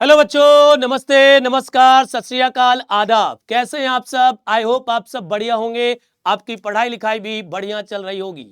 Hello बच्चों, नमस्ते, नमस्कार, सत श्री अकाल, आदाब। कैसे हैं आप सब? आई होप आप सब बढ़िया होंगे। आपकी पढ़ाई लिखाई भी बढ़िया चल रही होगी।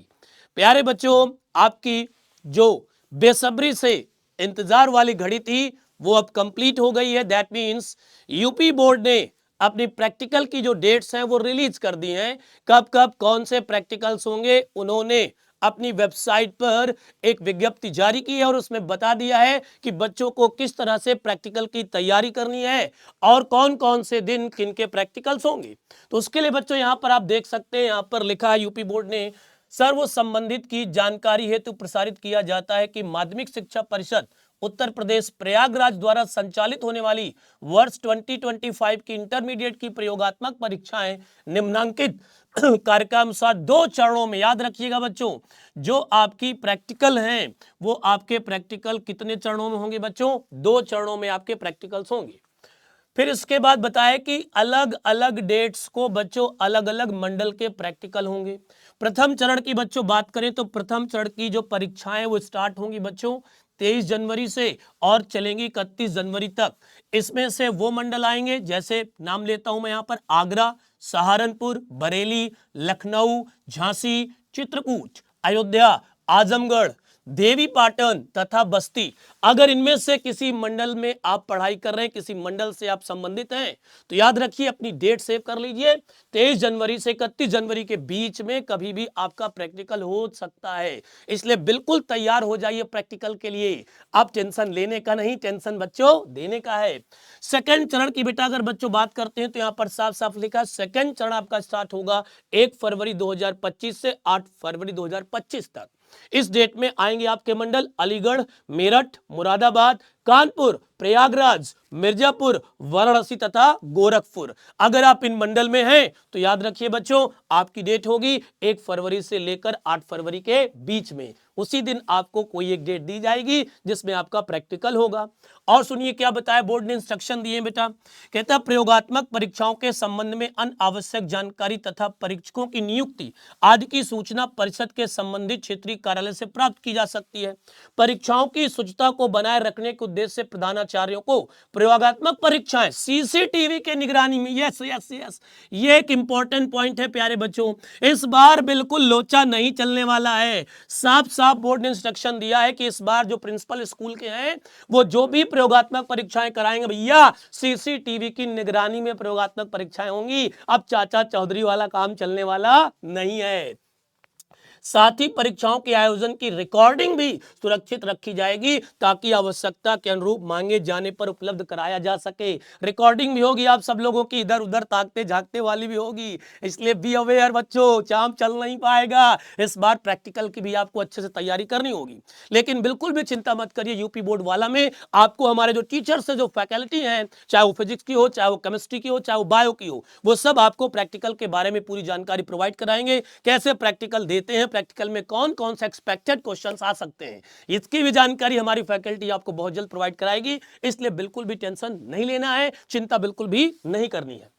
प्यारे बच्चों, आपकी जो बेसब्री से इंतजार वाली घड़ी थी वो अब कंप्लीट हो गई है। दैट मीन्स यूपी बोर्ड ने अपनी प्रैक्टिकल की जो डेट्स हैं वो रिलीज कर दी हैं। कब कब कौन से प्रैक्टिकल्स होंगे उन्होंने अपनी वेबसाइट पर एक विज्ञप्ति जारी की है और उसमें बता दिया है कि बच्चों को किस तरह से प्रैक्टिकल की तैयारी करनी है और कौन कौन से दिन किन के प्रैक्टिकल्स होंगे। तो उसके लिए बच्चों यहां पर आप देख सकते हैं, यहां पर लिखा है यूपी बोर्ड ने सर्व संबंधित की जानकारी हेतु प्रसारित किया जाता है कि माध्यमिक शिक्षा परिषद उत्तर प्रदेश प्रयागराज द्वारा संचालित होने वाली वर्ष 2025 की इंटरमीडिएट की प्रयोगात्मक परीक्षाएं निम्नांकित कार्यक्रमानुसार 2 चरणों में, याद रखिएगा बच्चों, जो आपकी प्रैक्टिकल हैं वो आपके प्रैक्टिकल कितने चरणों में होंगे बच्चों? 2 चरणों में आपके प्रैक्टिकल्स होंगे। फिर इसके बाद बताया कि अलग अलग डेट्स को बच्चों अलग अलग मंडल के प्रैक्टिकल होंगे। प्रथम चरण की बच्चों बात करें तो प्रथम चरण की जो परीक्षाएं वो स्टार्ट होंगी बच्चों 23 जनवरी से और चलेंगी 31 जनवरी तक। इसमें से वो मंडल आएंगे, जैसे नाम लेता हूं मैं यहां पर, आगरा, सहारनपुर, बरेली, लखनऊ, झांसी, चित्रकूट, अयोध्या, आजमगढ़, देवी पाटन तथा बस्ती। अगर इनमें से किसी मंडल में आप पढ़ाई कर रहे हैं, किसी मंडल से आप संबंधित हैं, तो याद रखिए अपनी डेट सेव कर लीजिए। 23 जनवरी से 31 जनवरी के बीच में कभी भी आपका प्रैक्टिकल हो सकता है, इसलिए बिल्कुल तैयार हो जाइए प्रैक्टिकल के लिए। आप टेंशन लेने का नहीं, टेंशन बच्चों देने का है। सेकंड चरण की बेटा अगर बच्चों बात करते हैं तो यहां पर साफ साफ लिखा है सेकंड चरण आपका स्टार्ट होगा 1 फरवरी 2025 से 8 फरवरी 2025 तक। इस डेट में आएंगे आपके मंडल अलीगढ़, मेरठ, मुरादाबाद, कानपुर, प्रयागराज, मिर्जापुर, वाराणसी तथा गोरखपुर। अगर आप इन मंडल में हैं तो याद रखिए बच्चों आपकी डेट होगी 1 फरवरी से लेकर 8 फरवरी के बीच में। उसी दिन आपको कोई एक डेट दी जाएगी जिसमें आपका प्रैक्टिकल होगा। और सुनिए क्या बताया बोर्ड ने, इंस्ट्रक्शन दिए बेटा। कहता है प्रयोगात्मक परीक्षाओं के संबंध में अनावश्यक जानकारी तथा परीक्षकों की नियुक्ति आदि की सूचना परिषद के संबंधित क्षेत्रीय कार्यालय से प्राप्त की जा सकती है। परीक्षाओं की शुचिता को बनाए रखने के उद्देश्य से प्रधानाचार्यों को प्रयोगात्मक परीक्षाएं सीसीटीवी के निगरानी में, यस यस यस, ये एक इंपॉर्टेंट पॉइंट है प्यारे बच्चों। इस बार बिल्कुल लोचा नहीं चलने वाला है। साफ साफ बोर्ड ने इंस्ट्रक्शन दिया है कि इस बार जो प्रिंसिपल स्कूल के हैं वो जो भी प्रयोगात्मक परीक्षाएं कराएंगे भैया सीसीटीवी की निगरानी में प्रयोगात्मक परीक्षाएं होंगी। अब चाचा चौधरी वाला काम चलने वाला नहीं है। साथ ही परीक्षाओं के आयोजन की रिकॉर्डिंग भी सुरक्षित रखी जाएगी ताकि आवश्यकता के अनुरूप मांगे जाने पर उपलब्ध कराया जा सके। रिकॉर्डिंग भी होगी आप सब लोगों की, इधर उधर ताकते झांकते वाली भी होगी, इसलिए बी अवेयर बच्चों, चाम चल नहीं पाएगा। इस बार प्रैक्टिकल की भी आपको अच्छे से तैयारी करनी होगी। लेकिन बिल्कुल भी चिंता मत करिए, यूपी बोर्ड वाला में आपको हमारे जो टीचर्स है, जो फैकल्टी है, चाहे वो फिजिक्स की हो, चाहे वो केमिस्ट्री की हो, चाहे वो बायो की हो, वो सब आपको प्रैक्टिकल के बारे में पूरी जानकारी प्रोवाइड कराएंगे। कैसे प्रैक्टिकल देते हैं, प्रैक्टिकल में कौन कौन से एक्सपेक्टेड क्वेश्चंस आ सकते हैं, इसकी भी जानकारी हमारी फैकल्टी आपको बहुत जल्द प्रोवाइड कराएगी। इसलिए बिल्कुल भी टेंशन नहीं लेना है, चिंता बिल्कुल भी नहीं करनी है।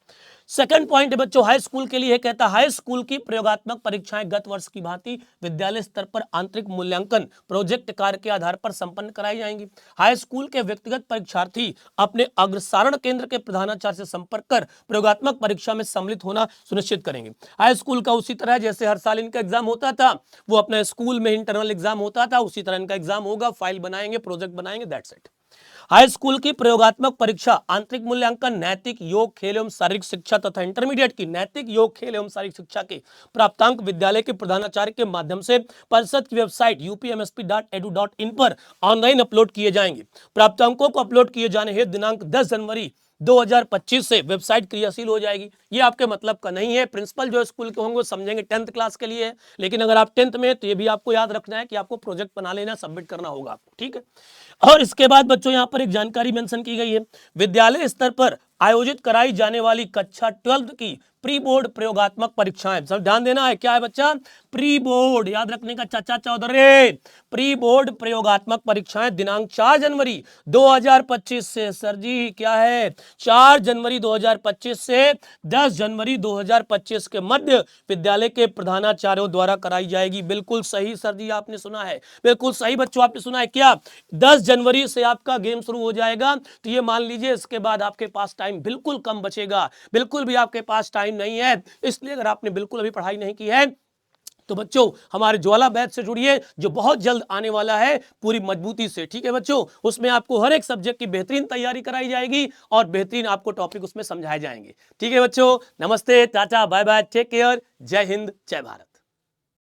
सेकंड पॉइंट है बच्चों हाई स्कूल के लिए, कहता है हाई स्कूल की प्रयोगात्मक परीक्षाएं गत वर्ष की भांति विद्यालय स्तर पर आंतरिक मूल्यांकन प्रोजेक्ट कार्य के आधार पर संपन्न कराई जाएंगी। हाई स्कूल के व्यक्तिगत परीक्षार्थी अपने अग्रसारण केंद्र के प्रधानाचार्य से संपर्क कर प्रयोगात्मक परीक्षा में सम्मिलित होना सुनिश्चित करेंगे। हाई स्कूल का उसी तरह जैसे हर साल इनका एग्जाम होता था, वो अपने स्कूल में इंटरनल एग्जाम होता था, उसी तरह इनका एग्जाम होगा, फाइल बनाएंगे, प्रोजेक्ट बनाएंगे, दैट्स इट। हाई स्कूल की प्रयोगात्मक परीक्षा आंतरिक मूल्यांकन नैतिक योग खेल एवं शारीरिक शिक्षा तथा इंटरमीडिएट की नैतिक योग खेल एवं शारीरिक शिक्षा के प्राप्तांक विद्यालय के प्रधानाचार्य के माध्यम से परिषद की वेबसाइट upmsp.edu.in पर ऑनलाइन अपलोड किए जाएंगे। प्राप्तांकों को अपलोड किए जाने हेतु दिनांक 10 जनवरी 2025 से वेबसाइट क्रियाशील हो जाएगी। ये आपके मतलब का नहीं है, प्रिंसिपल जो स्कूल के होंगे वो समझेंगे 10th क्लास के लिए, लेकिन अगर आप 10th में तो ये भी आपको याद रखना है कि आपको प्रोजेक्ट बना लेना, सबमिट करना होगा आपको, ठीक है। और इसके बाद बच्चों यहां पर एक जानकारी मेंशन की गई है, विद्यालय स्तर पर आयोजित कराई जाने वाली कक्षा 12 की प्री बोर्ड प्रयोगात्मक परीक्षाएं, सब ध्यान देना है। क्या है बच्चा? प्री बोर्ड, याद रखने का चाचा चौधरी। प्री बोर्ड प्रयोगात्मक परीक्षाएं दिनांक 4 जनवरी 2025 से, सर जी क्या है, 4 जनवरी 2025 से 10 जनवरी 2025 के मध्य विद्यालय के प्रधानाचार्यों द्वारा कराई जाएगी। बिल्कुल सही सर जी, आपने सुना है, बिल्कुल सही बच्चों, आपने सुना है। क्या 10 जनवरी से आपका गेम शुरू हो जाएगा, तो ये मान लीजिए इसके बाद आपके पास टाइम बिल्कुल कम बचेगा, बिल्कुल भी आपके पास टाइम नहीं है। इसलिए अगर आपने बिल्कुल अभी पढ़ाई नहीं की है तो बच्चों हमारे ज्वाला बैच से जुड़िए, जो बहुत जल्द आने वाला है पूरी मजबूती से, ठीक है बच्चों। उसमें आपको हर एक सब्जेक्ट की बेहतरीन तैयारी कराई जाएगी और बेहतरीन आपको टॉपिक उसमें समझाए जाएंगे। ठीक है बच्चों, नमस्ते, tata, bye bye, take care, जय हिंद, जय भारत।